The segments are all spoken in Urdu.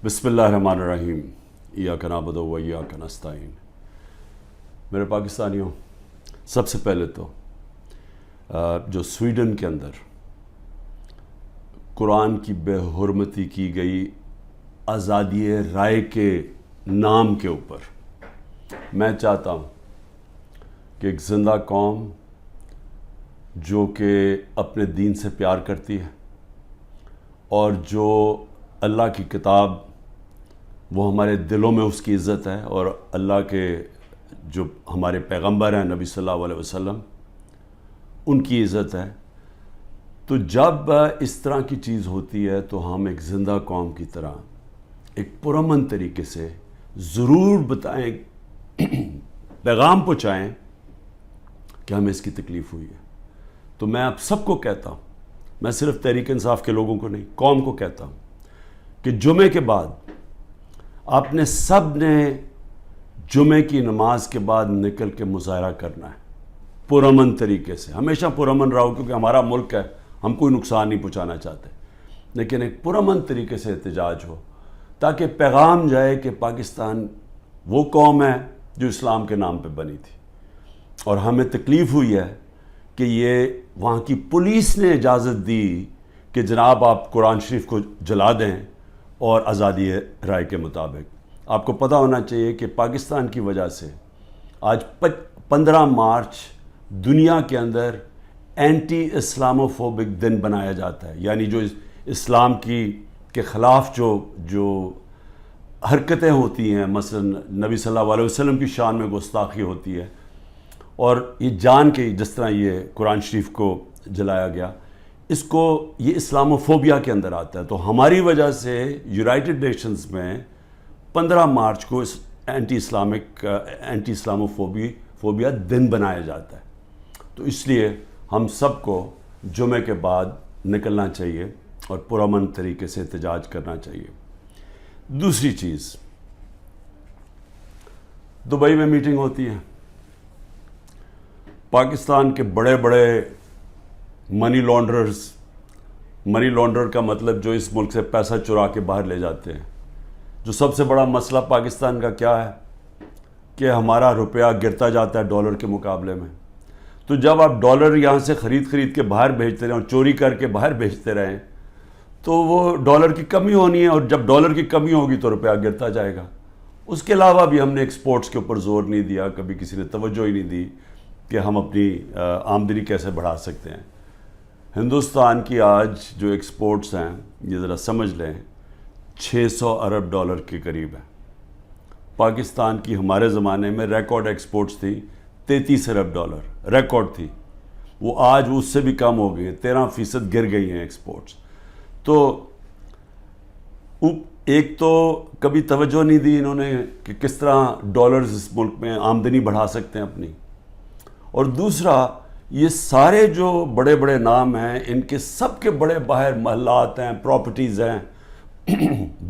بسم اللہ الرحمن الرحیم ایاک نعبد و ایاک نستعین۔ میرے پاکستانیوں، سب سے پہلے تو جو سویڈن کے اندر قرآن کی بے حرمتی کی گئی آزادی رائے کے نام کے اوپر میں چاہتا ہوں کہ ایک زندہ قوم جو کہ اپنے دین سے پیار کرتی ہے اور جو اللہ کی کتاب وہ ہمارے دلوں میں اس کی عزت ہے، اور اللہ کے جو ہمارے پیغمبر ہیں نبی صلی اللہ علیہ وسلم ان کی عزت ہے، تو جب اس طرح کی چیز ہوتی ہے تو ہم ایک زندہ قوم کی طرح ایک پرامن طریقے سے ضرور بتائیں، پیغام پہنچائیں کہ ہمیں اس کی تکلیف ہوئی ہے۔ تو میں آپ سب کو کہتا ہوں، میں صرف تحریک انصاف کے لوگوں کو نہیں، قوم کو کہتا ہوں کہ جمعے کے بعد آپ نے سب نے جمعے کی نماز کے بعد نکل کے مظاہرہ کرنا ہے پرامن طریقے سے۔ ہمیشہ پرامن رہو، کیونکہ ہمارا ملک ہے، ہم کوئی نقصان نہیں پہنچانا چاہتے، لیکن ایک پرامن طریقے سے احتجاج ہو تاکہ پیغام جائے کہ پاکستان وہ قوم ہے جو اسلام کے نام پہ بنی تھی، اور ہمیں تکلیف ہوئی ہے کہ یہ وہاں کی پولیس نے اجازت دی کہ جناب آپ قرآن شریف کو جلا دیں، اور آزادی رائے کے مطابق آپ کو پتہ ہونا چاہیے کہ پاکستان کی وجہ سے آج 15 مارچ دنیا کے اندر اینٹی اسلاموفوبک دن بنایا جاتا ہے، یعنی جو اسلام کے خلاف جو حرکتیں ہوتی ہیں، مثلا نبی صلی اللہ علیہ وسلم کی شان میں گستاخی ہوتی ہے، اور یہ جان کے جس طرح یہ قرآن شریف کو جلایا گیا، اس کو یہ اسلاموفوبیا کے اندر آتا ہے۔ تو ہماری وجہ سے یونائٹڈ نیشنز میں 15 مارچ کو اس اینٹی اسلاموفوبیا دن بنایا جاتا ہے۔ تو اس لیے ہم سب کو جمعے کے بعد نکلنا چاہیے اور پرامن طریقے سے احتجاج کرنا چاہیے۔ دوسری چیز، دبئی میں میٹنگ ہوتی ہے، پاکستان کے بڑے بڑے منی لانڈرر کا مطلب جو اس ملک سے پیسہ چرا کے باہر لے جاتے ہیں۔ جو سب سے بڑا مسئلہ پاکستان کا کیا ہے کہ ہمارا روپیہ گرتا جاتا ہے ڈالر کے مقابلے میں۔ تو جب آپ ڈالر یہاں سے خرید کے باہر بھیجتے رہیں اور چوری کر کے باہر بھیجتے رہیں تو وہ ڈالر کی کمی ہونی ہے، اور جب ڈالر کی کمی ہوگی تو روپیہ گرتا جائے گا۔ اس کے علاوہ بھی ہم نے ایکسپورٹس کے اوپر زور نہیں دیا، کبھی کسی نے توجہ ہی نہیں دی کہ ہم اپنی آمدنی کیسے بڑھا سکتے ہیں۔ ہندوستان کی آج جو ایکسپورٹس ہیں، یہ ذرا سمجھ لیں، 600 ارب ڈالر کے قریب ہے۔ پاکستان کی ہمارے زمانے میں ریکارڈ ایکسپورٹس تھی 33 ارب ڈالر، ریکارڈ تھی، وہ آج اس سے بھی کم ہو گئی ہیں، 13% گر گئی ہیں ایکسپورٹس۔ تو ایک تو کبھی توجہ نہیں دی انہوں نے کہ کس طرح ڈالرز اس ملک میں آمدنی بڑھا سکتے ہیں اپنی، اور دوسرا یہ سارے جو بڑے بڑے نام ہیں ان کے سب کے بڑے باہر محلات ہیں، پراپرٹیز ہیں،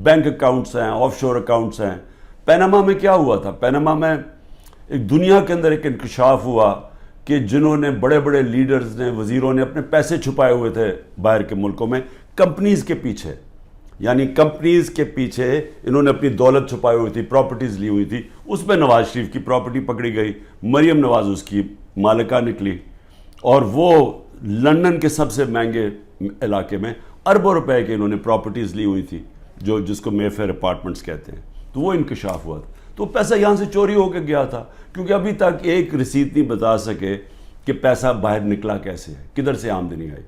بینک اکاؤنٹس ہیں، آف شور اکاؤنٹس ہیں۔ پیناما میں کیا ہوا تھا؟ پیناما میں ایک دنیا کے اندر ایک انکشاف ہوا کہ جنہوں نے بڑے بڑے لیڈرز نے، وزیروں نے اپنے پیسے چھپائے ہوئے تھے باہر کے ملکوں میں کمپنیز کے پیچھے، یعنی کمپنیز کے پیچھے انہوں نے اپنی دولت چھپائی ہوئی تھی، پراپرٹیز لی ہوئی تھی۔ اس میں نواز شریف کی پراپرٹی پکڑی گئی، مریم نواز اس کی مالکہ نکلی، اور وہ لندن کے سب سے مہنگے علاقے میں اربوں روپے کے انہوں نے پراپرٹیز لی ہوئی تھی، جس کو مے فیئر اپارٹمنٹس کہتے ہیں۔ تو وہ انکشاف ہوا تھا، تو پیسہ یہاں سے چوری ہو کے گیا تھا، کیونکہ ابھی تک ایک رسید نہیں بتا سکے کہ پیسہ باہر نکلا کیسے ہے، کدھر سے آمدنی آئی۔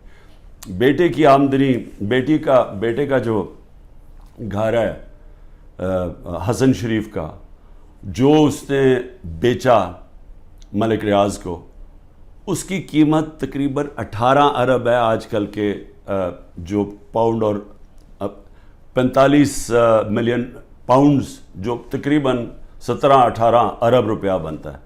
بیٹے کی آمدنی، بیٹے کا جو گھر ہے حسن شریف کا، جو اس نے بیچا ملک ریاض کو، اس کی قیمت تقریباً 18 ارب ہے آج کل کے جو پاؤنڈ، اور 45 ملین پاؤنڈز جو تقریباً 17-18 ارب روپیہ بنتا ہے۔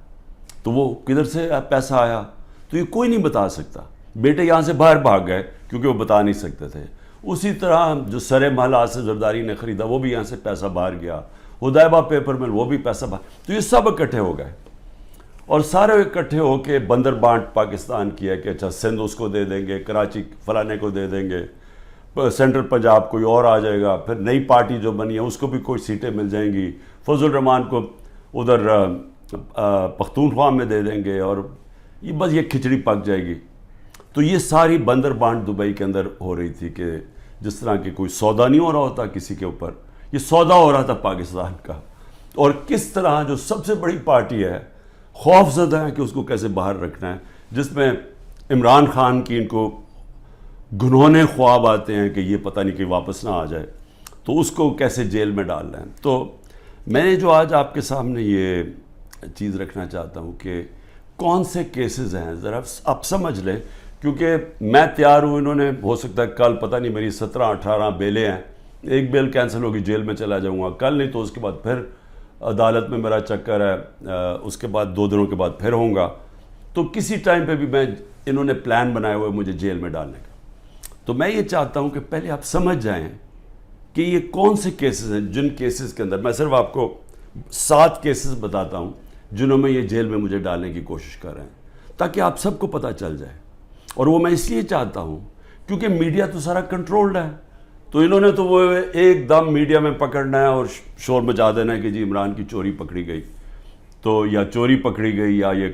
تو وہ کدھر سے پیسہ آیا تو یہ کوئی نہیں بتا سکتا۔ بیٹے یہاں سے باہر بھاگ گئے کیونکہ وہ بتا نہیں سکتے تھے۔ اسی طرح جو سر محل آصف زرداری نے خریدا وہ بھی یہاں سے پیسہ باہر گیا، حدیبہ پیپر مل وہ بھی پیسہ باہر، تو یہ سب اکٹھے ہو گئے، اور سارے اکٹھے ہو کے بندر بانٹ پاکستان کی ہے کہ اچھا سندھ اس کو دے دیں گے، کراچی فلانے کو دے دیں گے، سینٹرل پنجاب کوئی اور آ جائے گا, پھر نئی پارٹی جو بنی ہے اس کو بھی کوئی سیٹیں مل جائیں گی, فضل الرحمان کو ادھر پختونخوا میں دے دیں گے, اور یہ بس یہ کھچڑی پک جائے گی. تو یہ ساری بندر بانٹ دبئی کے اندر ہو رہی تھی کہ جس طرح کہ کوئی سودا نہیں ہو رہا ہوتا کسی کے اوپر, یہ سودا ہو رہا تھا پاکستان کا. اور کس طرح جو سب سے بڑی پارٹی ہے خوف زدہ ہے کہ اس کو کیسے باہر رکھنا ہے, جس میں عمران خان کی ان کو گنہونے خواب آتے ہیں کہ یہ پتہ نہیں کہ واپس نہ آ جائے, تو اس کو کیسے جیل میں ڈال رہے ہیں. تو میں جو آج آپ کے سامنے یہ چیز رکھنا چاہتا ہوں کہ کون سے کیسز ہیں ذرا آپ سمجھ لیں, کیونکہ میں تیار ہوں, انہوں نے ہو سکتا ہے کل پتہ نہیں میری 17-18 بیلیں ہیں, ایک بیل کینسل ہوگی جیل میں چلا جاؤں گا, کل نہیں تو اس کے بعد پھر عدالت میں میرا چکر ہے, اس کے بعد 2 دنوں کے بعد پھر ہوں گا. تو کسی ٹائم پہ بھی انہوں نے پلان بنایا ہوئے مجھے جیل میں ڈالنے کا. تو میں یہ چاہتا ہوں کہ پہلے آپ سمجھ جائیں کہ یہ کون سے کیسز ہیں جن کیسز کے اندر میں صرف آپ کو 7 کیسز بتاتا ہوں جنہوں میں یہ جیل میں مجھے ڈالنے کی کوشش کر رہے ہیں, تاکہ آپ سب کو پتہ چل جائے. اور وہ میں اس لیے چاہتا ہوں کیونکہ میڈیا تو سارا کنٹرولڈ ہے, تو انہوں نے تو وہ ایک دم میڈیا میں پکڑنا ہے اور شور مچا دینا ہے کہ جی عمران کی چوری پکڑی گئی, تو یا چوری پکڑی گئی یا یہ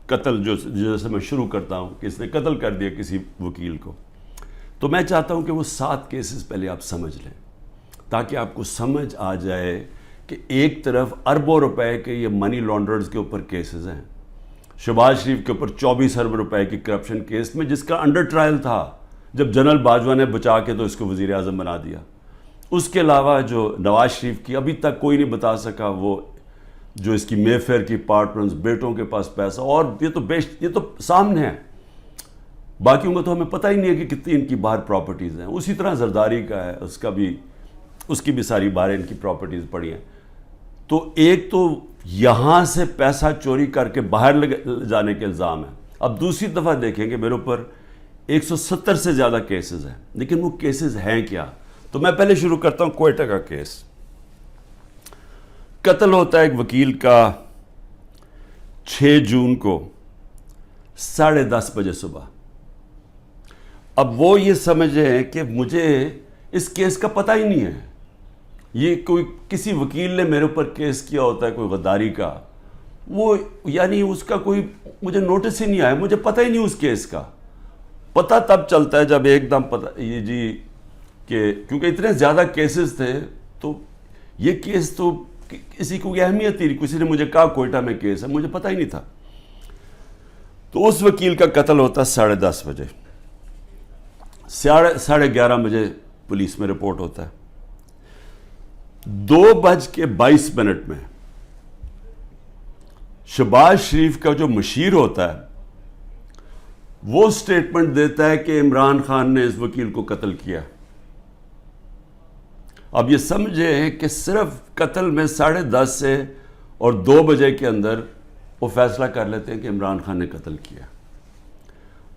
قتل جو جیسے میں شروع کرتا ہوں کہ اس نے قتل کر دیا کسی وکیل کو. تو میں چاہتا ہوں کہ وہ 7 کیسز پہلے آپ سمجھ لیں تاکہ آپ کو سمجھ آ جائے کہ ایک طرف اربوں روپے کے یہ منی لانڈررز کے اوپر کیسز ہیں, شہباز شریف کے اوپر 24 ارب روپے کی کرپشن کیس میں جس کا انڈر ٹرائل تھا جب جنرل باجوہ نے بچا کے تو اس کو وزیر اعظم بنا دیا. اس کے علاوہ جو نواز شریف کی ابھی تک کوئی نہیں بتا سکا وہ جو اس کی مے فیئر کی پارٹنرز, بیٹوں کے پاس پیسہ, اور یہ تو سامنے ہے, باقیوں کا تو ہمیں پتہ ہی نہیں ہے کہ کتنی ان کی باہر پراپرٹیز ہیں. اسی طرح زرداری کا ہے, اس کی بھی ساری باہر ان کی پراپرٹیز پڑی ہیں. تو ایک تو یہاں سے پیسہ چوری کر کے باہر لے جانے کے الزام ہیں. اب دوسری دفعہ دیکھیں گے میرے اوپر 170 سے زیادہ کیسز ہیں, لیکن وہ کیسز ہیں کیا؟ تو میں پہلے شروع کرتا ہوں کوئٹہ کا کیس. قتل ہوتا ہے ایک وکیل کا 6 جون کو 10:30 بجے صبح. اب وہ یہ سمجھیں کہ مجھے اس کیس کا پتہ ہی نہیں ہے, یہ کوئی کسی وکیل نے میرے اوپر کیس کیا ہوتا ہے کوئی غداری کا, وہ یعنی اس کا کوئی مجھے نوٹس ہی نہیں آیا, مجھے پتہ ہی نہیں اس کیس کا. پتہ تب چلتا ہے جب ایک دم پتہ یہ جی کہ کیونکہ اتنے زیادہ کیسز تھے, تو یہ کیس تو کسی کو اہمیت ہی نہیں, کسی نے مجھے کہا کوئٹہ میں کیس ہے, مجھے پتہ ہی نہیں تھا. تو اس وکیل کا قتل ہوتا ہے 10:30 بجے, 11:30 بجے پولیس میں رپورٹ ہوتا ہے. 2:22 میں شہباز شریف کا جو مشیر ہوتا ہے وہ سٹیٹمنٹ دیتا ہے کہ عمران خان نے اس وکیل کو قتل کیا. اب یہ سمجھیں کہ صرف قتل میں 10:30 سے اور 2 بجے کے اندر وہ فیصلہ کر لیتے ہیں کہ عمران خان نے قتل کیا.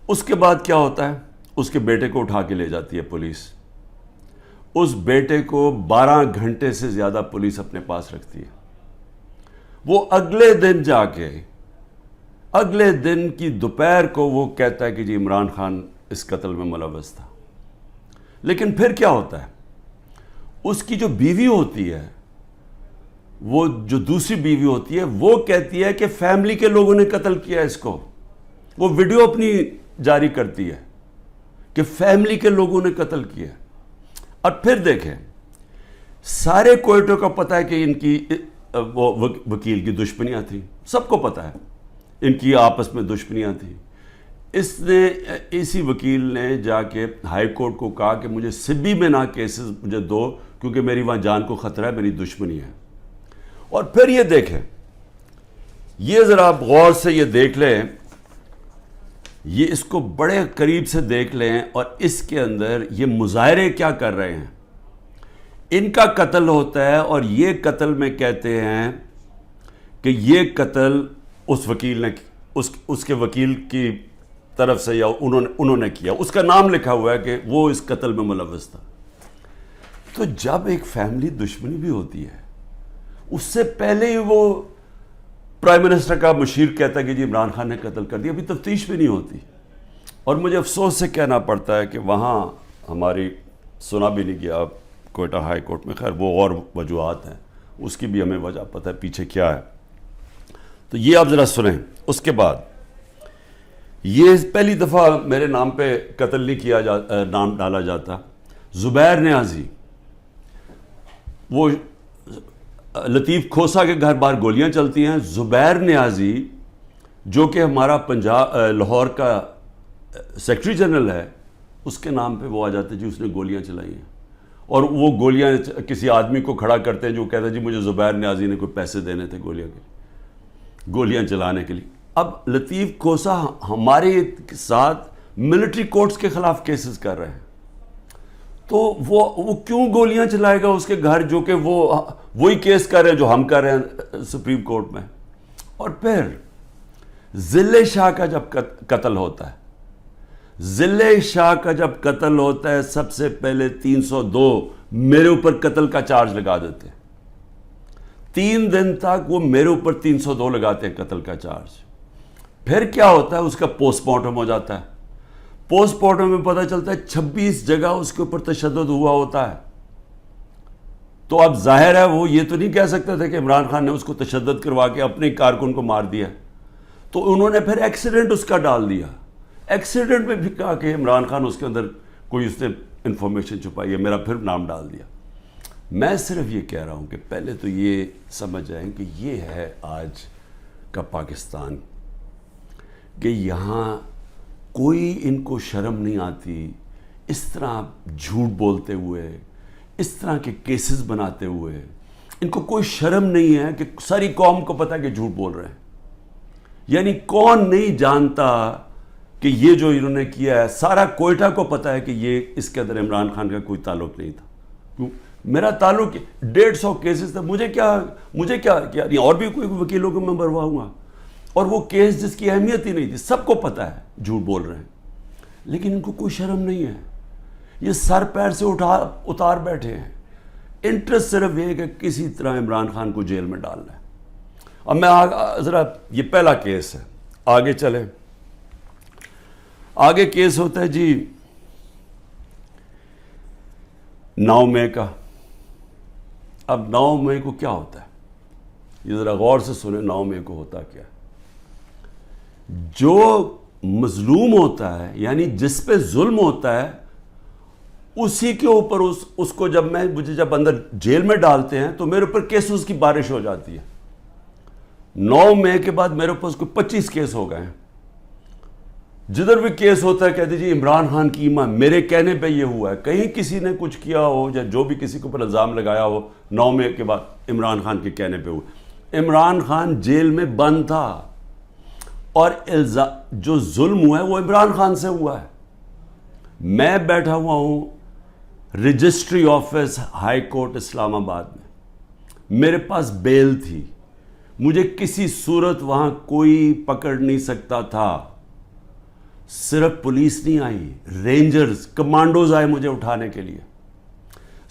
اس کے بعد کیا ہوتا ہے, اس کے بیٹے کو اٹھا کے لے جاتی ہے پولیس. اس بیٹے کو 12 گھنٹے سے زیادہ پولیس اپنے پاس رکھتی ہے. وہ اگلے دن جا کے اگلے دن کی دوپہر کو وہ کہتا ہے کہ جی عمران خان اس قتل میں ملوث تھا. لیکن پھر کیا ہوتا ہے, اس کی جو بیوی ہوتی ہے, وہ جو دوسری بیوی ہوتی ہے, وہ کہتی ہے کہ فیملی کے لوگوں نے قتل کیا اس کو. وہ ویڈیو اپنی جاری کرتی ہے کہ فیملی کے لوگوں نے قتل کیا. اور پھر دیکھیں سارے کوئٹوں کا پتہ ہے کہ ان کی وہ وکیل کی دشمنیاں تھیں, سب کو پتہ ہے ان کی آپس میں دشمنیاں تھیں. اسی وکیل نے جا کے ہائی کورٹ کو کہا کہ مجھے سبی میں نہ کیسز مجھے دو کیونکہ میری وہاں جان کو خطرہ ہے, میری دشمنی ہے. اور پھر یہ دیکھیں, یہ ذرا آپ غور سے یہ دیکھ لیں, یہ اس کو بڑے قریب سے دیکھ لیں, اور اس کے اندر یہ مظاہرے کیا کر رہے ہیں. ان کا قتل ہوتا ہے اور یہ قتل میں کہتے ہیں کہ یہ قتل اس وکیل نے اس کے وکیل کی طرف سے یا انہوں نے کیا. اس کا نام لکھا ہوا ہے کہ وہ اس قتل میں ملوث تھا. تو جب ایک فیملی دشمنی بھی ہوتی ہے, اس سے پہلے ہی وہ پرائم منسٹر کا مشیر کہتا ہے کہ جی عمران خان نے قتل کر دیا, ابھی تفتیش بھی نہیں ہوتی. اور مجھے افسوس سے کہنا پڑتا ہے کہ وہاں ہماری سنا بھی نہیں گیا کوئٹہ ہائی کورٹ میں. خیر وہ اور وجوہات ہیں, اس کی بھی ہمیں وجہ پتہ ہے پیچھے کیا ہے. تو یہ آپ ذرا سنیں. اس کے بعد یہ پہلی دفعہ میرے نام پہ قتل نہیں کیا نام ڈالا جاتا. زبیر نیازی, وہ لطیف کھوسا کے گھر باہر گولیاں چلتی ہیں. زبیر نیازی جو کہ ہمارا لاہور کا سیکرٹری جنرل ہے, اس کے نام پہ وہ آ جاتے جی اس نے گولیاں چلائی ہیں. اور وہ گولیاں کسی آدمی کو کھڑا کرتے ہیں جو کہتا ہے جی مجھے زبیر نیازی نے کوئی پیسے دینے تھے گولیاں چلانے کے لیے. اب لطیف کھوسا ہمارے ساتھ ملٹری کورٹس کے خلاف کیسز کر رہے ہیں, تو وہ کیوں گولیاں چلائے گا اس کے گھر, جو کہ وہی کیس کر رہے ہیں جو ہم کر رہے ہیں سپریم کورٹ میں. اور پھر ضلع شاہ کا جب قتل ہوتا ہے, ضلع شاہ کا جب قتل ہوتا ہے, سب سے پہلے 302 میرے اوپر قتل کا چارج لگا دیتے ہیں. 3 دن تک وہ میرے اوپر 302 لگاتے ہیں قتل کا چارج. پھر کیا ہوتا ہے, اس کا پوسٹ مارٹم ہو جاتا ہے. پوسٹ مارٹم میں پتہ چلتا ہے 26 جگہ اس کے اوپر تشدد ہوا ہوتا ہے. تو اب ظاہر ہے وہ یہ تو نہیں کہہ سکتے تھے کہ عمران خان نے اس کو تشدد کروا کے اپنے کارکن کو مار دیا. تو انہوں نے پھر ایکسیڈنٹ اس کا ڈال دیا. ایکسیڈنٹ میں بھی کہا کہ عمران خان اس کے اندر کوئی اس نے انفارمیشن چھپائی ہے, میرا پھر نام ڈال دیا. میں صرف یہ کہہ رہا ہوں کہ پہلے تو یہ سمجھ جائیں کہ یہ ہے آج کا پاکستان, کہ یہاں کوئی ان کو شرم نہیں آتی اس طرح جھوٹ بولتے ہوئے, اس طرح کے کیسز بناتے ہوئے. ان کو کوئی شرم نہیں ہے کہ ساری قوم کو پتہ ہے کہ جھوٹ بول رہے ہیں. یعنی کون نہیں جانتا کہ یہ جو انہوں نے کیا ہے, سارا کوئٹہ کو پتہ ہے کہ یہ اس کے اندر عمران خان کا کوئی تعلق نہیں تھا. کیوں؟ میرا تعلق 150 کیسز تھا. مجھے کیا نہیں, اور بھی کوئی وکیلوں کو میں مرواؤں گا. اور وہ کیس جس کی اہمیت ہی نہیں تھی, سب کو پتہ ہے جھوٹ بول رہے ہیں, لیکن ان کو کوئی شرم نہیں ہے. یہ سر پیر سے اتار بیٹھے ہیں. انٹرسٹ صرف یہ کہ کسی طرح عمران خان کو جیل میں ڈالنا ہے. اب میں ذرا, یہ پہلا کیس ہے, آگے چلیں. آگے کیس ہوتا ہے جی 9 مئی کا. اب 9 مئی کو کیا ہوتا ہے, یہ ذرا غور سے سنیں. 9 مئی کو ہوتا کیا ہے, جو مظلوم ہوتا ہے یعنی جس پہ ظلم ہوتا ہے, اسی کے اوپر اس کو مجھے جب اندر جیل میں ڈالتے ہیں تو میرے اوپر کیسز کی بارش ہو جاتی ہے. 9 مئی کے بعد میرے اوپر 25 کیس ہو گئے ہیں. جدھر بھی کیس ہوتا ہے کہتے جی عمران خان کی ایمان, میرے کہنے پہ یہ ہوا ہے. کہیں کسی نے کچھ کیا ہو یا جو بھی کسی کے اوپر الزام لگایا ہو 9 مئی کے بعد عمران خان کے کہنے پہ ہوا. عمران خان جیل میں بند تھا, اور جو ظلم ہوا ہے وہ عمران خان سے ہوا ہے. میں بیٹھا ہوا ہوں رجسٹری آفس ہائی کورٹ اسلام آباد میں, میرے پاس بیل تھی, مجھے کسی صورت وہاں کوئی پکڑ نہیں سکتا تھا. صرف پولیس نہیں آئی, رینجرز کمانڈوز آئے مجھے اٹھانے کے لیے.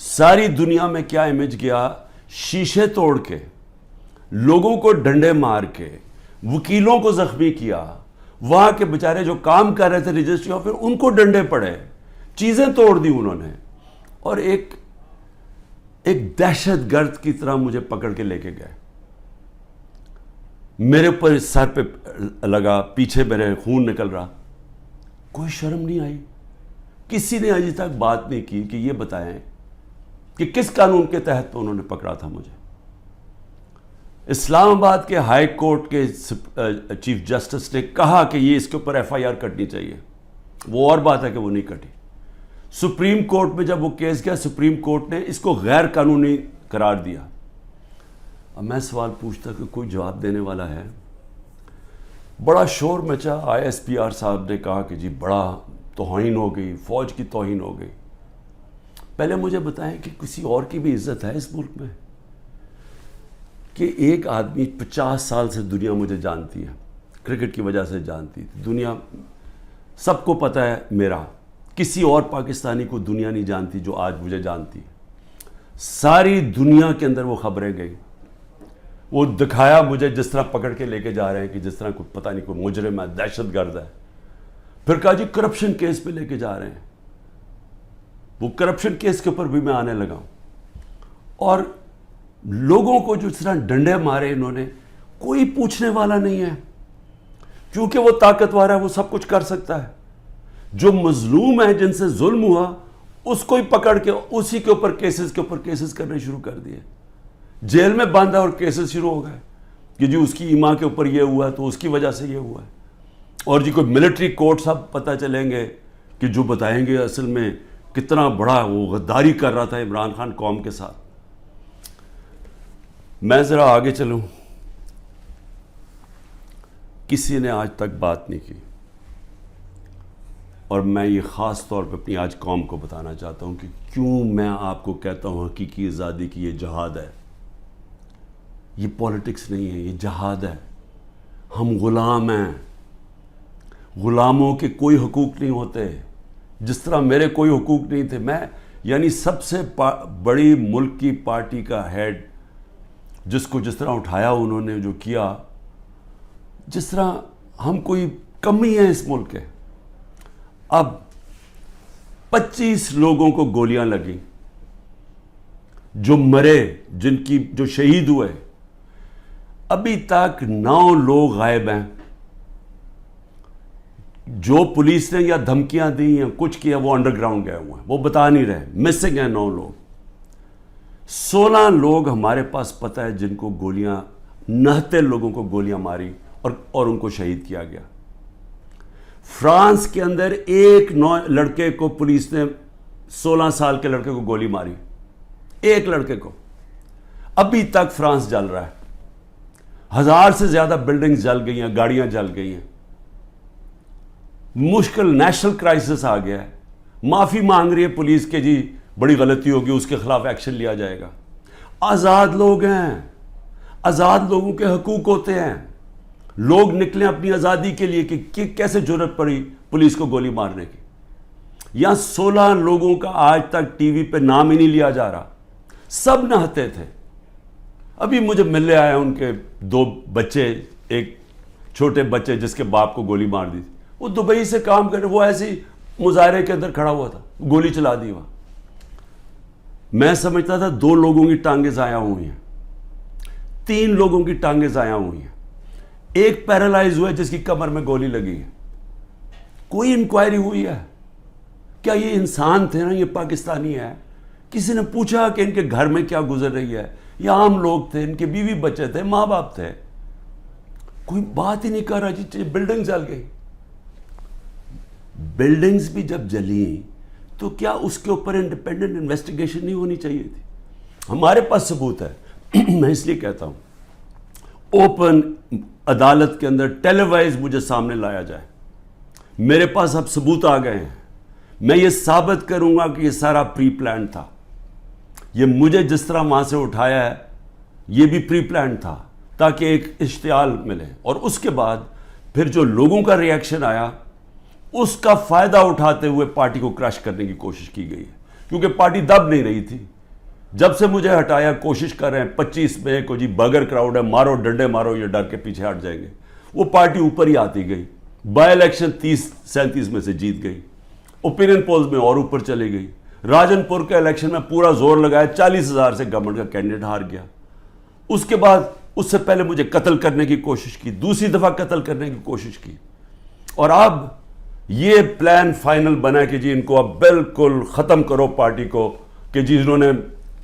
ساری دنیا میں کیا امیج گیا, شیشے توڑ کے, لوگوں کو ڈنڈے مار کے, وکیلوں کو زخمی کیا. وہاں کے بیچارے جو کام کر رہے تھے رجسٹری آفس, ان کو ڈنڈے پڑے, چیزیں توڑ دی انہوں نے, اور ایک دہشت گرد کی طرح مجھے پکڑ کے لے کے گئے. میرے اوپر سر پہ لگا, پیچھے میرے خون نکل رہا. کوئی شرم نہیں آئی, کسی نے ابھی تک بات نہیں کی کہ یہ بتائیں کہ کس قانون کے تحت انہوں نے پکڑا تھا مجھے. اسلام آباد کے ہائی کورٹ کے چیف جسٹس نے کہا کہ یہ اس کے اوپر FIR کٹنی چاہیے. وہ اور بات ہے کہ وہ نہیں کٹی. سپریم کورٹ میں جب وہ کیس گیا, سپریم کورٹ نے اس کو غیر قانونی قرار دیا. اب میں سوال پوچھتا کہ کوئی جواب دینے والا ہے. بڑا شور مچا. ISPR صاحب نے کہا کہ جی بڑا توہین ہو گئی, فوج کی توہین ہو گئی. پہلے مجھے بتائیں کہ کسی اور کی بھی عزت ہے اس ملک میں, کہ ایک آدمی 50 سال سے دنیا مجھے جانتی ہے, کرکٹ کی وجہ سے جانتی تھی دنیا, سب کو پتہ ہے میرا. کسی اور پاکستانی کو دنیا نہیں جانتی جو آج مجھے جانتی ہے. ساری دنیا کے اندر وہ خبریں گئی. وہ دکھایا مجھے جس طرح پکڑ کے لے کے جا رہے ہیں کہ جس طرح کوئی پتہ نہیں کوئی مجرم ہے, دہشت گرد ہے. پھر کہا جی کرپشن کیس پہ لے کے جا رہے ہیں. وہ کرپشن کیس کے اوپر بھی میں آنے لگا ہوں. اور لوگوں کو جو اس طرح ڈنڈے مارے انہوں نے, کوئی پوچھنے والا نہیں ہے, کیونکہ وہ طاقتور ہے, وہ سب کچھ کر سکتا ہے. جو مظلوم ہے, جن سے ظلم ہوا, اس کو ہی پکڑ کے اسی کے اوپر کیسز کرنے شروع کر دیے. جیل میں باندھا اور کیسز شروع ہو گئے کہ جی اس کی ایما کے اوپر یہ ہوا ہے تو اس کی وجہ سے یہ ہوا ہے. اور جی کوئی ملٹری کورٹ صاحب پتہ چلیں گے کہ جو بتائیں گے اصل میں کتنا بڑا وہ غداری کر رہا تھا عمران خان قوم کے ساتھ. میں ذرا آگے چلوں. کسی نے آج تک بات نہیں کی, اور میں یہ خاص طور پہ اپنی آج قوم کو بتانا چاہتا ہوں کہ کیوں میں آپ کو کہتا ہوں حقیقی آزادی کی یہ جہاد ہے. یہ پولیٹکس نہیں ہے, یہ جہاد ہے. ہم غلام ہیں. غلاموں کے کوئی حقوق نہیں ہوتے. جس طرح میرے کوئی حقوق نہیں تھے, میں یعنی سب سے بڑی ملک کی پارٹی کا ہیڈ, جس کو جس طرح اٹھایا انہوں نے, جو کیا, جس طرح ہم کوئی کمی ہے اس ملک کے. اب 25 لوگوں کو گولیاں لگیں, جو مرے, جو شہید ہوئے, ابھی تک 9 لوگ غائب ہیں. جو پولیس نے یا دھمکیاں دی یا کچھ کیا وہ انڈر گراؤنڈ گئے ہوئے ہیں, وہ بتا نہیں رہے, مسنگ ہیں 9 لوگ. 16 لوگ ہمارے پاس پتہ ہے جن کو گولیاں, 69 لوگوں کو گولیاں ماری اور ان کو شہید کیا گیا. فرانس کے اندر ایک لڑکے کو پولیس نے 16 سال کے لڑکے کو گولی ماری, ایک لڑکے کو. ابھی تک فرانس جل رہا ہے. 1000 سے زیادہ بلڈنگز جل گئی ہیں, گاڑیاں جل گئی ہیں. مشکل نیشنل کرائسس آ گیا ہے. معافی مانگ رہی ہے پولیس کے, جی بڑی غلطی ہوگی, اس کے خلاف ایکشن لیا جائے گا. آزاد لوگ ہیں, آزاد لوگوں کے حقوق ہوتے ہیں. لوگ نکلیں اپنی آزادی کے لیے کہ کیسے جرأت پڑی پولیس کو گولی مارنے کی. یہاں 16 لوگوں کا آج تک ٹی وی پہ نام ہی نہیں لیا جا رہا. سب نہتے تھے. ابھی مجھے ملنے آئے ان کے 2 بچے, ایک چھوٹے بچے جس کے باپ کو گولی مار دی تھی, وہ دبئی سے کام کر رہے, وہ ایسی مظاہرے کے اندر کھڑا ہوا تھا, گولی چلا دی وہاں. میں سمجھتا تھا 2 لوگوں کی ٹانگیں ضائع ہوئی ہیں, 3 لوگوں کی ٹانگیں ضائع ہوئی ہیں, ایک پیرالائز ہوا ہے جس کی کمر میں گولی لگی ہے. کوئی انکوائری ہوئی ہے کیا یہ انسان تھے نا, یہ پاکستانی ہے؟ کسی نے پوچھا کہ ان کے گھر میں کیا گزر رہی ہے؟ یہ عام لوگ تھے, ان کے بیوی بچے تھے, ماں باپ تھے. کوئی بات ہی نہیں کر رہا. جی بلڈنگ جل گئی. بلڈنگز بھی جب جلیں تو کیا اس کے اوپر انڈیپینڈنٹ انویسٹیگیشن نہیں ہونی چاہیے تھی؟ ہمارے پاس ثبوت ہے. میں اس لیے کہتا ہوں اوپن عدالت کے اندر ٹیلی وائز مجھے سامنے لایا جائے. میرے پاس اب ثبوت آ گئے ہیں. میں یہ ثابت کروں گا کہ یہ سارا پری پلان تھا. یہ مجھے جس طرح وہاں سے اٹھایا ہے یہ بھی پری پلان تھا تاکہ ایک اشتعال ملے. اور اس کے بعد پھر جو لوگوں کا ری ایکشن آیا اس کا فائدہ اٹھاتے ہوئے پارٹی کو کرش کرنے کی کوشش کی گئی ہے, کیونکہ پارٹی دب نہیں رہی تھی. جب سے مجھے ہٹایا کوشش کر رہے ہیں 25 مئی کو, جی بگر کراؤڈ ہے, مارو ڈنڈے مارو, یہ ڈر کے پیچھے ہٹ جائیں گے. وہ پارٹی اوپر ہی آتی گئی. بائی الیکشن 30-37 میں سے جیت گئی. اوپینین پولز میں اور اوپر چلی گئی. راجن پور کے الیکشن میں پورا زور لگایا, 40,000 سے گورنمنٹ کا کینڈیڈیٹ ہار گیا. اس کے بعد اس سے پہلے مجھے قتل کرنے کی کوشش کی, دوسری دفعہ قتل کرنے کی کوشش کی. اور اب یہ پلان فائنل بنا کہ جی ان کو اب بالکل ختم کرو پارٹی کو, کہ جی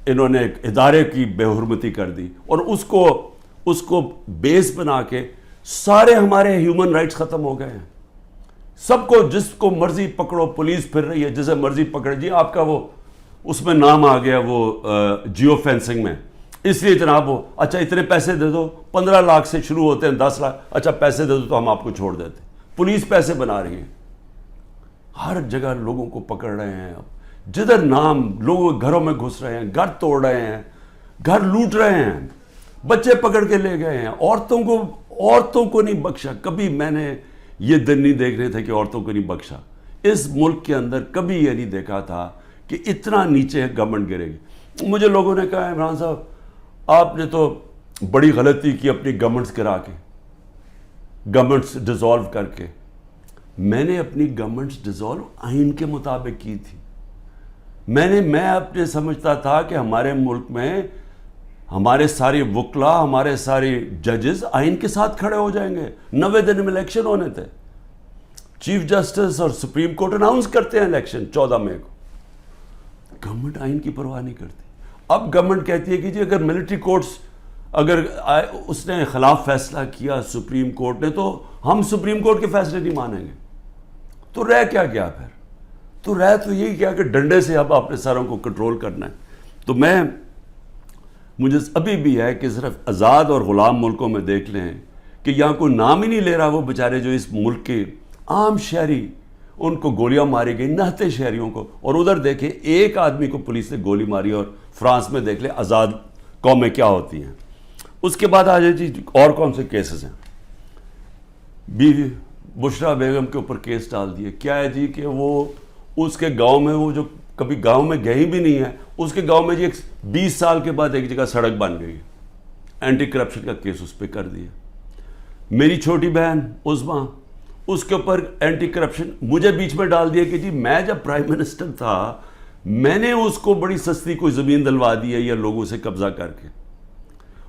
انہوں نے ایک ادارے کی بے حرمتی کر دی. اور اس کو بیس بنا کے سارے ہمارے ہیومن رائٹس ختم ہو گئے ہیں. سب کو جس کو مرضی پکڑو, پولیس پھر رہی ہے جسے مرضی پکڑے. جی آپ کا وہ اس میں نام آ گیا وہ جیو فینسنگ میں, اس لیے جناب وہ اچھا اتنے پیسے دے دو, 15 لاکھ سے شروع ہوتے ہیں, 10 لاکھ, اچھا پیسے دے دو تو ہم آپ کو چھوڑ دیتے. پولیس پیسے بنا رہی ہے. ہر جگہ لوگوں کو پکڑ رہے ہیں. اب جدھر نام لوگوں کے گھروں میں گھس رہے ہیں, گھر توڑ رہے ہیں, گھر لوٹ رہے ہیں, بچے پکڑ کے لے گئے ہیں. عورتوں کو نہیں بخشا. کبھی میں نے یہ دن نہیں دیکھ رہے تھے کہ عورتوں کو نہیں بخشا. اس ملک کے اندر کبھی یہ نہیں دیکھا تھا کہ اتنا نیچے گورنمنٹ گرے گی. مجھے لوگوں نے کہا عمران صاحب آپ نے تو بڑی غلطی کی اپنی گورنمنٹس گرا کے, گورنمنٹس ڈیزالو کر کے. میں نے اپنی گورنمنٹس ڈیزالو آئین کے مطابق کی تھی. میں اپنے سمجھتا تھا کہ ہمارے ملک میں ہمارے سارے وکلا، ہمارے سارے ججز آئین کے ساتھ کھڑے ہو جائیں گے. 90 دن میں الیکشن ہونے تھے. چیف جسٹس اور سپریم کورٹ اناؤنس کرتے ہیں الیکشن 14 مئی کو. گورنمنٹ آئین کی پرواہ نہیں کرتی. اب گورنمنٹ کہتی ہے کہ جی اگر ملٹری کورٹس اگر اس نے خلاف فیصلہ کیا سپریم کورٹ نے، تو ہم سپریم کورٹ کے فیصلے نہیں مانیں گے. تو رہ کیا گیا پھر؟ تو رہ تو یہی کیا کہ ڈنڈے سے اب اپنے ساروں کو کنٹرول کرنا ہے. تو مجھے ابھی بھی ہے کہ صرف آزاد اور غلام ملکوں میں دیکھ لیں کہ یہاں کوئی نام ہی نہیں لے رہا وہ بیچارے جو اس ملک کے عام شہری، ان کو گولیاں ماری گئی، نہتے شہریوں کو. اور ادھر دیکھیں ایک آدمی کو پولیس نے گولی ماری. اور فرانس میں دیکھ لیں آزاد قومیں کیا ہوتی ہیں. اس کے بعد آ جائے جی اور کون سے کیسز ہیں. بیوی بشرا بیگم کے اوپر کیس ڈال دیے. کیا ہے جی کہ وہ اس کے گاؤں میں، وہ جو کبھی گاؤں میں گئی بھی نہیں ہے، اس کے گاؤں میں جی 20 سال کے بعد ایک جگہ سڑک بن گئی. اینٹی کرپشن کا کیس اس پہ کر دیا. میری چھوٹی بہن عظمیٰ، اس کے اوپر اینٹی کرپشن مجھے بیچ میں ڈال دیا کہ جی میں جب پرائم منسٹر تھا میں نے اس کو بڑی سستی کوئی زمین دلوا دی ہے یا لوگوں سے قبضہ کر کے.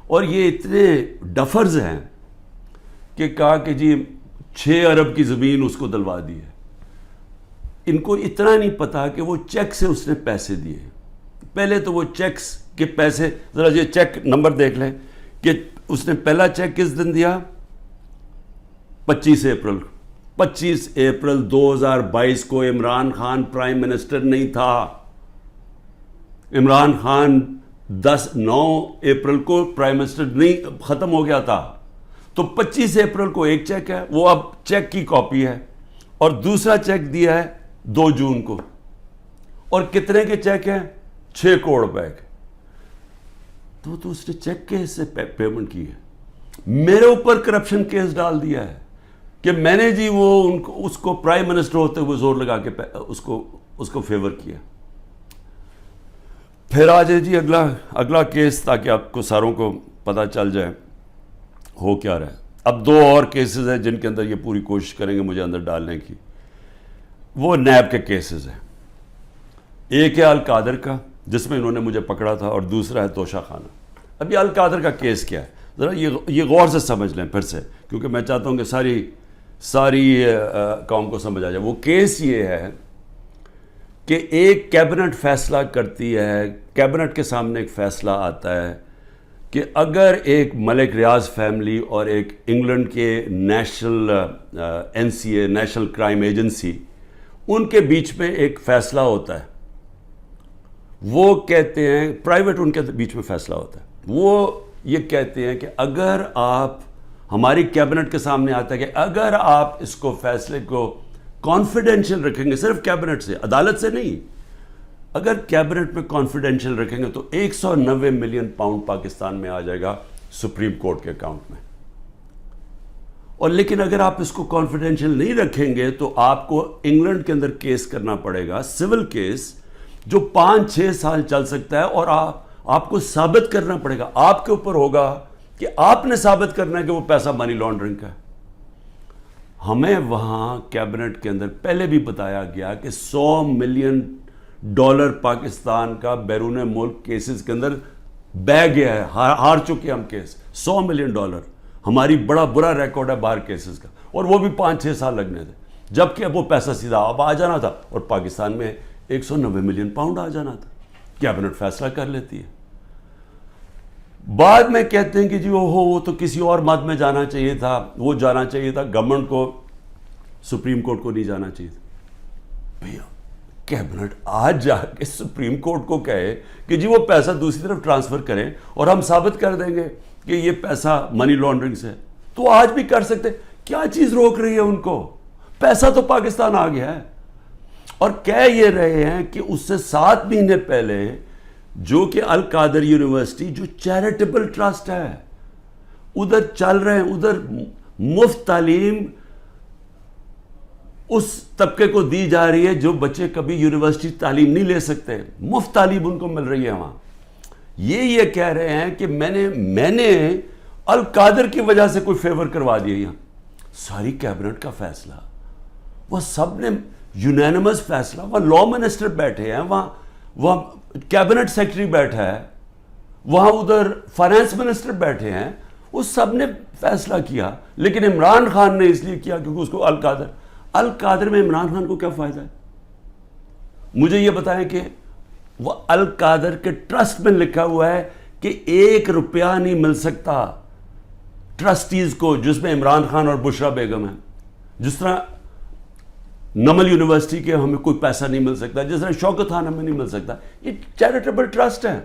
اور یہ اتنے ڈفرز ہیں کہ کہا کہ جی 6 ارب کی زمین اس کو دلوا دی ہے. ان کو اتنا نہیں پتا کہ وہ چیک سے اس نے پیسے دیے. پہلے تو وہ چیکس کے پیسے، ذرا یہ چیک نمبر دیکھ لیں کہ اس نے پہلا چیک کس دن دیا؟ 25 اپریل 2022 کو. عمران خان پرائم منسٹر نہیں تھا. عمران خان 9 اپریل کو پرائم منسٹر نہیں ختم ہو گیا تھا. تو 25 اپریل کو ایک چیک ہے، وہ اب چیک کی کاپی ہے. اور دوسرا چیک دیا ہے 2 جون کو. اور کتنے کے چیک ہیں؟ 6 کروڑ روپے کے. تو اس نے چیک کے سے پیمنٹ کی ہے. میرے اوپر کرپشن کیس ڈال دیا ہے کہ میں نے جی وہ اس کو پرائم منسٹر ہوتے ہوئے زور لگا کے اس کو فیور کیا. پھر آ جائے جی اگلا کیس، تاکہ آپ کو ساروں کو پتہ چل جائے ہو کیا رہا ہے. اب 2 اور کیسز ہیں جن کے اندر یہ پوری کوشش کریں گے مجھے اندر ڈالنے کی. وہ نیب کے کیسز ہیں. ایک ہے القادر کا جس میں انہوں نے مجھے پکڑا تھا، اور دوسرا ہے توشہ خانہ. اب یہ القادر کا کیس کیا ہے ذرا یہ غور سے سمجھ لیں پھر سے، کیونکہ میں چاہتا ہوں کہ ساری قوم کو سمجھ آ جائے. وہ کیس یہ ہے کہ ایک کیبنٹ فیصلہ کرتی ہے، کیبنٹ کے سامنے ایک فیصلہ آتا ہے کہ اگر ایک ملک ریاض فیملی اور ایک انگلینڈ کے national NCA national crime agency, ان کے بیچ میں ایک فیصلہ ہوتا ہے. وہ کہتے ہیں پرائیویٹ، ان کے بیچ میں فیصلہ ہوتا ہے. وہ یہ کہتے ہیں کہ اگر آپ، ہماری کیبنٹ کے سامنے آتا ہے کہ اگر آپ اس کو فیصلے کو کانفیڈینشیل رکھیں گے، صرف کیبنٹ سے، عدالت سے نہیں، اگر کیبنٹ میں کانفیڈینشیل رکھیں گے تو 190 ملین پاؤنڈ پاکستان میں آ جائے گا سپریم کورٹ کے اکاؤنٹ میں. اور لیکن اگر آپ اس کو کانفیڈینشیل نہیں رکھیں گے تو آپ کو انگلینڈ کے اندر کیس کرنا پڑے گا، سول کیس، جو 5-6 سال چل سکتا ہے. اور آپ کو ثابت کرنا پڑے گا، آپ کے اوپر ہوگا کہ آپ نے ثابت کرنا ہے کہ وہ پیسہ منی لانڈرنگ کا ہے. ہمیں وہاں کیبنٹ کے اندر پہلے بھی بتایا گیا کہ $100 ملین پاکستان کا بیرون ملک کیسز کے اندر بہ گیا ہے، ہار چکے ہم کیس. $100 ملین ہماری بڑا برا ریکارڈ ہے باہر کیسز کا. اور وہ بھی 5-6 سال لگنے تھے، جبکہ اب وہ پیسہ سیدھا اب آ جانا تھا اور پاکستان میں 190 ملین پاؤنڈ آ جانا تھا. کیبنٹ فیصلہ کر لیتی ہے. بعد میں کہتے ہیں کہ جی وہ تو کسی اور مد میں جانا چاہیے تھا، وہ جانا چاہیے تھا گورنمنٹ کو، سپریم کورٹ کو نہیں جانا چاہیے تھا. بھیا کیبنٹ آج جا کے سپریم کورٹ کو کہے کہ جی وہ پیسہ دوسری طرف ٹرانسفر کریں اور ہم ثابت کر دیں گے کہ یہ پیسہ منی لانڈرنگ سے، تو آج بھی کر سکتے. کیا چیز روک رہی ہے ان کو؟ پیسہ تو پاکستان آ گیا ہے. اور کہہ یہ رہے ہیں کہ اس سے 7 مہینے پہلے جو کہ القادر یونیورسٹی جو چیریٹیبل ٹرسٹ ہے، ادھر چل رہے ہیں، ادھر مفت تعلیم اس طبقے کو دی جا رہی ہے جو بچے کبھی یونیورسٹی تعلیم نہیں لے سکتے، مفت تعلیم ان کو مل رہی ہے وہاں. یہ کہہ رہے ہیں کہ میں نے القادر کی وجہ سے کوئی فیور کروا دیا. یہاں ساری کیبنٹ کا فیصلہ، وہ سب نے یونینمس فیصلہ، وہاں لا منسٹر بیٹھے ہیں، وہاں وہاں کیبنٹ سیکرٹری بیٹھا ہے, وہاں ادھر فائنانس منسٹر بیٹھے ہیں, وہ سب نے فیصلہ کیا. لیکن عمران خان نے اس لیے کیا کیونکہ اس کو القادر میں عمران خان کو کیا فائدہ ہے؟ مجھے یہ بتائیں کہ وہ القادر کے ٹرسٹ میں لکھا ہوا ہے کہ 1 روپیہ نہیں مل سکتا ٹرسٹیز کو, جس میں عمران خان اور بشرا بیگم ہیں. جس طرح نمل یونیورسٹی کے ہمیں کوئی پیسہ نہیں مل سکتا, جس طرح شوکت خان ہمیں نہیں مل سکتا. یہ چیریٹیبل ٹرسٹ ہے.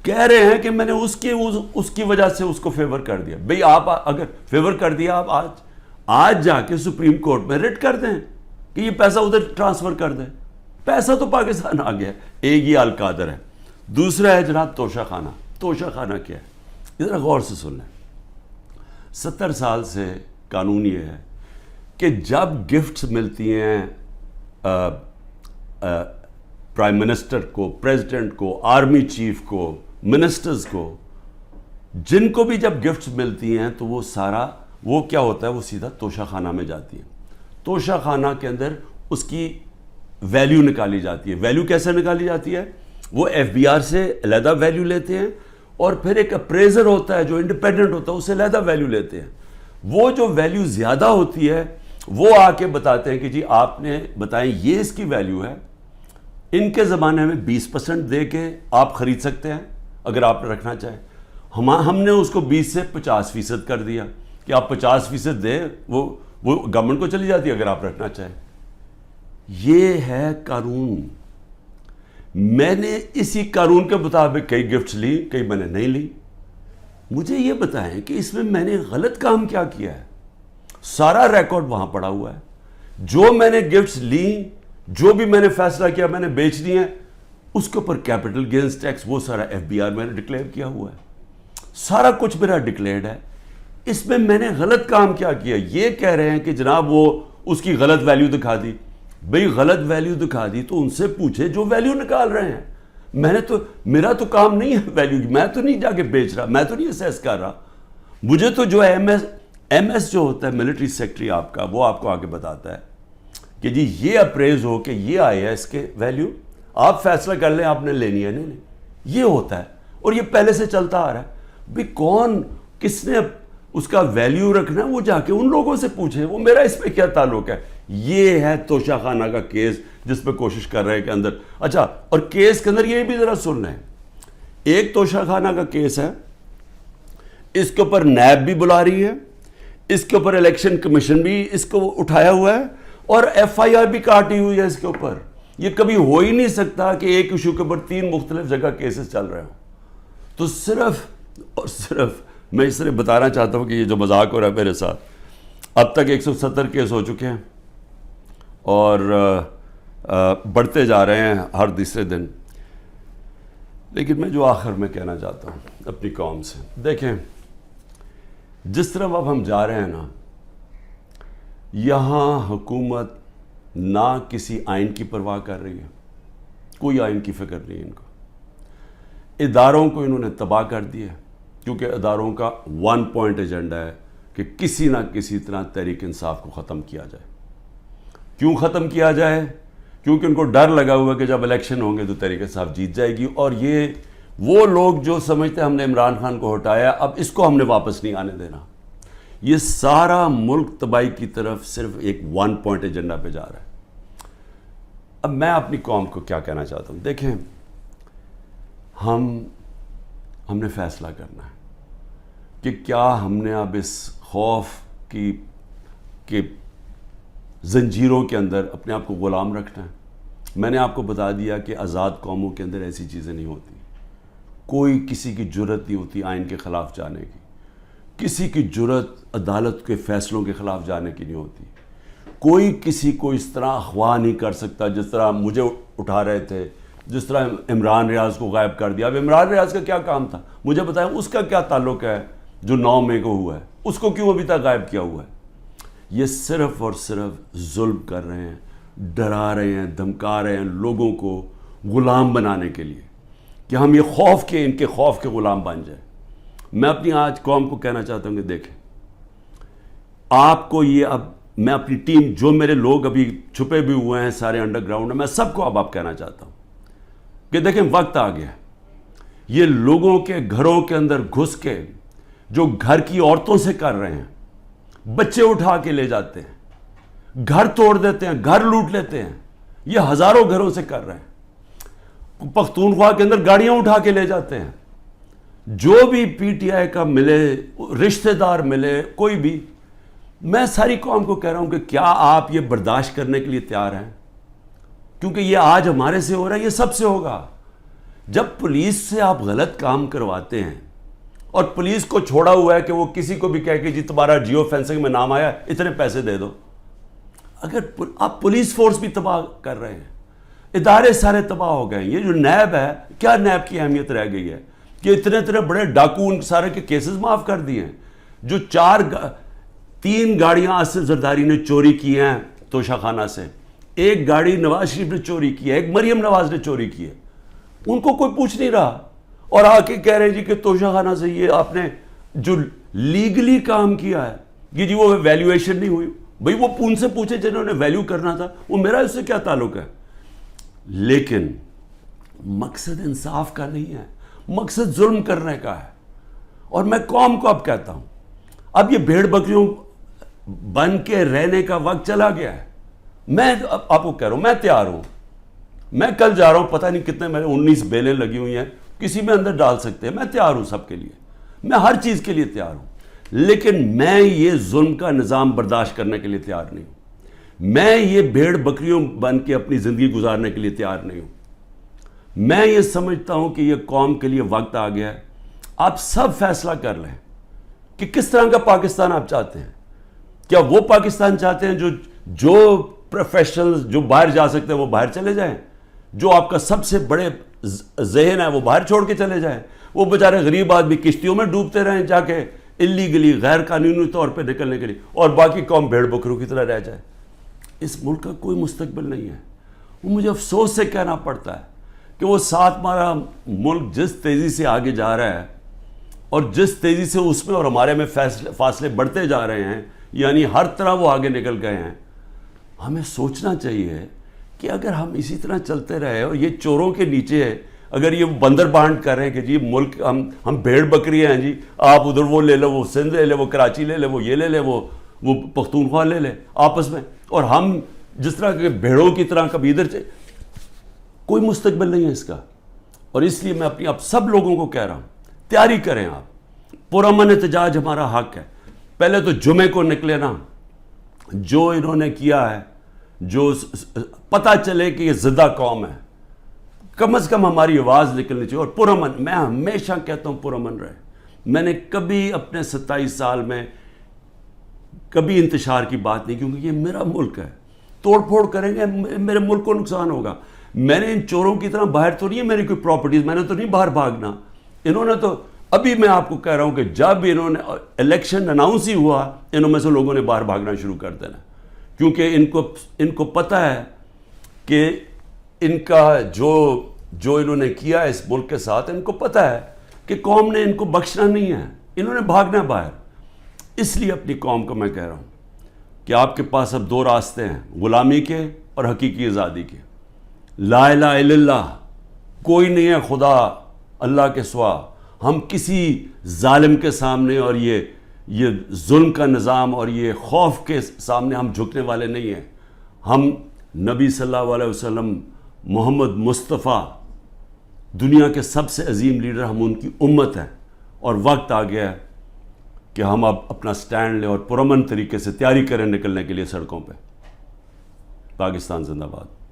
کہہ رہے ہیں کہ میں نے اس کی وجہ سے اس کو فیور کر دیا. بھئی آپ اگر فیور کر دیا, آپ آج جا کے سپریم کورٹ میں ریٹ کر دیں کہ یہ پیسہ ادھر ٹرانسفر کر دیں. پیسہ تو پاکستان آ گیا. ایک یہ القادر ہے. دوسرا ہے جناب توشہ خانہ. توشہ خانہ کیا ہے؟ ذرا غور سے سن لیں. 70 سال سے قانون یہ ہے کہ جب گفٹس ملتی ہیں پرائم منسٹر کو, پریزیڈنٹ کو, آرمی چیف کو, منسٹرز کو, جن کو بھی جب گفٹس ملتی ہیں تو وہ کیا ہوتا ہے, وہ سیدھا توشہ خانہ میں جاتی ہیں. توشہ خانہ کے اندر اس کی ویلیو نکالی جاتی ہے. ویلیو کیسے نکالی جاتی ہے؟ وہ ایف بی آر سے علیحدہ ویلیو لیتے ہیں, اور پھر ایک اپریزر ہوتا ہے جو انڈیپینڈنٹ ہوتا ہے, اس سے علیحدہ ویلیو لیتے ہیں. وہ جو ویلیو زیادہ ہوتی ہے وہ آ کے بتاتے ہیں کہ جی آپ نے بتائیں یہ اس کی ویلیو ہے, ان کے زمانے میں 20% دے کے آپ خرید سکتے ہیں اگر آپ رکھنا چاہیں. ہم نے اس کو 20 سے 50% کر دیا کہ آپ 50% دیں, وہ گورنمنٹ کو چلی جاتی ہے اگر آپ رکھنا چاہیں. یہ ہے قانون. میں نے اسی قانون کے مطابق کئی گفٹس لی, کئی میں نے نہیں لی. مجھے یہ بتائیں کہ اس میں نے غلط کام کیا کیا ہے؟ سارا ریکارڈ وہاں پڑا ہوا ہے. جو میں نے گفٹس لی, جو بھی میں نے فیصلہ کیا میں نے بیچ دی ہیں, اس کے اوپر کیپٹل گینز ٹیکس وہ سارا ایف بی آر میں نے ڈکلیئر کیا ہوا ہے. سارا کچھ میرا ڈکلیئرڈ ہے. اس میں نے غلط کام کیا کیا؟ یہ کہہ رہے ہیں کہ جناب وہ اس کی غلط ویلیو دکھا دی. بھئی غلط ویلیو دکھا دی تو ان سے پوچھے جو ویلیو نکال رہے ہیں. میرا تو کام نہیں ہے ویلیو کی. میں تو نہیں جا کے بیچ رہا, میں تو نہیں اسیس کر رہا. مجھے تو جو ایم ایس جو ہوتا ہے ملٹری سیکٹری آپ کا, وہ آپ کو آگے بتاتا ہے کہ جی یہ اپریز ہو کہ یہ آئی ہے اس کے ویلیو, آپ فیصلہ کر لیں آپ نے لینی ہے نہیں. یہ ہوتا ہے اور یہ پہلے سے چلتا آ رہا ہے. بھئی کس نے اس کا ویلیو رکھنا ہے وہ جا کے ان لوگوں سے پوچھے, وہ میرا اس پہ کیا تعلق ہے. یہ ہے توشہ خانہ کا کیس جس پہ کوشش کر رہے ہیں کہ اندر. اچھا, اور کیس کے اندر یہ بھی ذرا سن لیں. ایک توشہ خانہ کا کیس ہے, اس کے اوپر نیب بھی بلا رہی ہے, اس کے اوپر الیکشن کمیشن بھی اس کو اٹھایا ہوا ہے, اور ایف آئی آر بھی کاٹی ہوئی ہے اس کے اوپر. یہ کبھی ہو ہی نہیں سکتا کہ ایک ایشو کے اوپر 3 مختلف جگہ کیسز چل رہے ہوں. تو صرف اور صرف میں اس طرح بتانا چاہتا ہوں کہ یہ جو مذاق ہو رہا ہے میرے ساتھ, اب تک 170 کیس ہو چکے ہیں اور بڑھتے جا رہے ہیں ہر تیسرے دن. لیکن میں جو آخر میں کہنا چاہتا ہوں اپنی قوم سے, دیکھیں جس طرح اب ہم جا رہے ہیں نا, یہاں حکومت نہ کسی آئین کی پرواہ کر رہی ہے, کوئی آئین کی فکر نہیں ان کو. اداروں کو انہوں نے تباہ کر دیا, کیونکہ اداروں کا 1 پوائنٹ ایجنڈا ہے کہ کسی نہ کسی طرح تحریک انصاف کو ختم کیا جائے. کیوں ختم کیا جائے؟ کیونکہ ان کو ڈر لگا ہوا کہ جب الیکشن ہوں گے تو تحریک انصاف جیت جائے گی, اور یہ وہ لوگ جو سمجھتے ہیں ہم نے عمران خان کو ہٹایا, اب اس کو ہم نے واپس نہیں آنے دینا. یہ سارا ملک تباہی کی طرف صرف ایک 1 پوائنٹ ایجنڈا پہ جا رہا ہے. اب میں اپنی قوم کو کیا کہنا چاہتا ہوں, دیکھیں ہم نے فیصلہ کرنا ہے کہ کیا ہم نے اب اس خوف کی زنجیروں کے اندر اپنے آپ کو غلام رکھنا ہے. میں نے آپ کو بتا دیا کہ آزاد قوموں کے اندر ایسی چیزیں نہیں ہوتی. کوئی کسی کی جرت نہیں ہوتی آئین کے خلاف جانے کی, کسی کی جرت عدالت کے فیصلوں کے خلاف جانے کی نہیں ہوتی. کوئی کسی کو اس طرح اغوا نہیں کر سکتا جس طرح مجھے اٹھا رہے تھے, جس طرح عمران ریاض کو غائب کر دیا. اب عمران ریاض کا کیا کام تھا مجھے بتائیں, اس کا کیا تعلق ہے جو 9 مئی کو ہوا ہے, اس کو کیوں ابھی تک غائب کیا ہوا ہے؟ یہ صرف اور صرف ظلم کر رہے ہیں, ڈرا رہے ہیں, دھمکا رہے ہیں لوگوں کو غلام بنانے کے لیے کہ ہم یہ خوف کے ان کے خوف کے غلام بن جائیں. میں اپنی آج قوم کو کہنا چاہتا ہوں کہ دیکھیں آپ کو یہ, اب میں اپنی ٹیم جو میرے لوگ ابھی چھپے بھی ہوئے ہیں سارے انڈر گراؤنڈ میں, میں سب کو اب کہنا چاہتا ہوں کہ دیکھیں وقت آ گیا، یہ لوگوں کے گھروں کے اندر گھس کے جو گھر کی عورتوں سے کر رہے ہیں، بچے اٹھا کے لے جاتے ہیں، گھر توڑ دیتے ہیں، گھر لوٹ لیتے ہیں، یہ ہزاروں گھروں سے کر رہے ہیں، پختونخوا کے اندر گاڑیاں اٹھا کے لے جاتے ہیں، جو بھی پی ٹی آئی کا ملے، رشتہ دار ملے، کوئی بھی، میں ساری قوم کو کہہ رہا ہوں کہ کیا آپ یہ برداشت کرنے کے لیے تیار ہیں؟ کیونکہ یہ آج ہمارے سے ہو رہا ہے، یہ سب سے ہوگا۔ جب پولیس سے آپ غلط کام کرواتے ہیں اور پولیس کو چھوڑا ہوا ہے کہ وہ کسی کو بھی کہہ کہ جی تمہارا جیو فینسنگ میں نام آیا اتنے پیسے دے دو، اگر آپ پولیس فورس بھی تباہ کر رہے ہیں، ادارے سارے تباہ ہو گئے ہیں، یہ جو نیب ہے، کیا نیب کی اہمیت رہ گئی ہے کہ اتنے بڑے ڈاکو ان سارے کے کیسز معاف کر دیے ہیں؟ جو 3 گاڑیاں آصف زرداری نے چوری کی ہیں توشہ خانہ سے، 1 گاڑی نواز شریف نے چوری کی ہے، 1 مریم نواز نے چوری کی ہے، ان کو کوئی پوچھ نہیں رہا، اور آ کے کہہ رہے جی کہ توشہ خانہ سے یہ آپ نے جو لیگلی کام کیا ہے کہ جی وہ ویلیویشن نہیں ہوئی، بھئی وہ ان سے پوچھے جنہوں نے ویلیو کرنا تھا، وہ میرا اس سے کیا تعلق ہے؟ لیکن مقصد انصاف کا نہیں ہے، مقصد ظلم کرنے کا ہے۔ اور میں قوم کو اب کہتا ہوں، اب یہ بھیڑ بکریوں بن کے رہنے کا وقت چلا گیا ہے۔ میں آپ کو کہہ رہا ہوں، میں تیار ہوں، میں کل جا رہا ہوں، پتہ نہیں کتنے میرے 19 بیلیں لگی ہوئی ہیں، کسی میں اندر ڈال سکتے ہیں، میں تیار ہوں سب کے لیے، میں ہر چیز کے لیے تیار ہوں، لیکن میں یہ ظلم کا نظام برداشت کرنے کے لیے تیار نہیں ہوں، میں یہ بھیڑ بکریوں بن کے اپنی زندگی گزارنے کے لیے تیار نہیں ہوں۔ میں یہ سمجھتا ہوں کہ یہ قوم کے لیے وقت آ گیا ہے، آپ سب فیصلہ کر لیں کہ کس طرح کا پاکستان آپ چاہتے ہیں۔ کیا وہ پاکستان چاہتے ہیں جو پروفیشنلز جو باہر جا سکتے ہیں وہ باہر چلے جائیں، جو آپ کا سب سے بڑے ذہن ہے وہ باہر چھوڑ کے چلے جائیں، وہ بیچارے غریب آدمی کشتیوں میں ڈوبتے رہیں جا کے اللیگلی غیر قانونی طور پہ نکلنے کے لیے، اور باقی قوم بھیڑ بکروں کی طرح رہ جائے؟ اس ملک کا کوئی مستقبل نہیں ہے۔ وہ مجھے افسوس سے کہنا پڑتا ہے کہ وہ ساتھ ہمارا ملک جس تیزی سے آگے جا رہا ہے اور جس تیزی سے اس میں اور ہمارے میں فاصلے بڑھتے جا رہے ہیں، یعنی ہر طرح وہ آگے نکل گئے ہیں، ہمیں سوچنا چاہیے کہ اگر ہم اسی طرح چلتے رہے اور یہ چوروں کے نیچے ہے، اگر یہ بندر بانٹ کر رہے ہیں کہ جی ملک ہم بھیڑ بکری ہیں، جی آپ ادھر وہ لے لو، وہ سندھ لے لے، وہ کراچی لے لے، وہ یہ لے لے، وہ پختونخوا لے لے آپس میں، اور ہم جس طرح کے بھیڑوں کی طرح کبھی ادھر سے، کوئی مستقبل نہیں ہے اس کا۔ اور اس لیے میں اپنی اب سب لوگوں کو کہہ رہا ہوں، تیاری کریں، آپ پرامن احتجاج ہمارا حق ہے۔ پہلے تو جمعے کو نکلے نا، جو انہوں نے کیا ہے، جو پتہ چلے کہ یہ زدہ قوم ہے، کم از کم ہماری آواز نکلنی چاہیے، اور پرامن، میں ہمیشہ کہتا ہوں پرامن رہے۔ میں نے کبھی اپنے 27 سال میں کبھی انتشار کی بات نہیں، کیونکہ یہ میرا ملک ہے، توڑ پھوڑ کریں گے میرے ملک کو نقصان ہوگا۔ میں نے ان چوروں کی طرح باہر تو نہیں ہے میری کوئی پراپرٹیز، میں نے تو نہیں باہر بھاگنا۔ انہوں نے تو ابھی میں آپ کو کہہ رہا ہوں کہ جب انہوں نے الیکشن اناؤنس ہی ہوا، انہوں میں سے لوگوں نے باہر بھاگنا شروع کر دینا، کیونکہ ان کو پتہ ہے کہ ان کا جو انہوں نے کیا اس ملک کے ساتھ، ان کو پتہ ہے کہ قوم نے ان کو بخشنا نہیں ہے، انہوں نے بھاگنا ہے باہر۔ اس لیے اپنی قوم کو میں کہہ رہا ہوں کہ آپ کے پاس اب 2 راستے ہیں، غلامی کے اور حقیقی آزادی کے۔ لا الہ الا اللہ، کوئی نہیں ہے خدا اللہ کے سوا، ہم کسی ظالم کے سامنے اور یہ ظلم کا نظام اور یہ خوف کے سامنے ہم جھکنے والے نہیں ہیں۔ ہم نبی صلی اللہ علیہ وسلم، محمد مصطفیٰ، دنیا کے سب سے عظیم لیڈر، ہم ان کی امت ہیں، اور وقت آ گیا ہے کہ ہم اب اپنا سٹینڈ لیں اور پرامن طریقے سے تیاری کریں نکلنے کے لیے سڑکوں پہ۔ پاکستان زندہ باد۔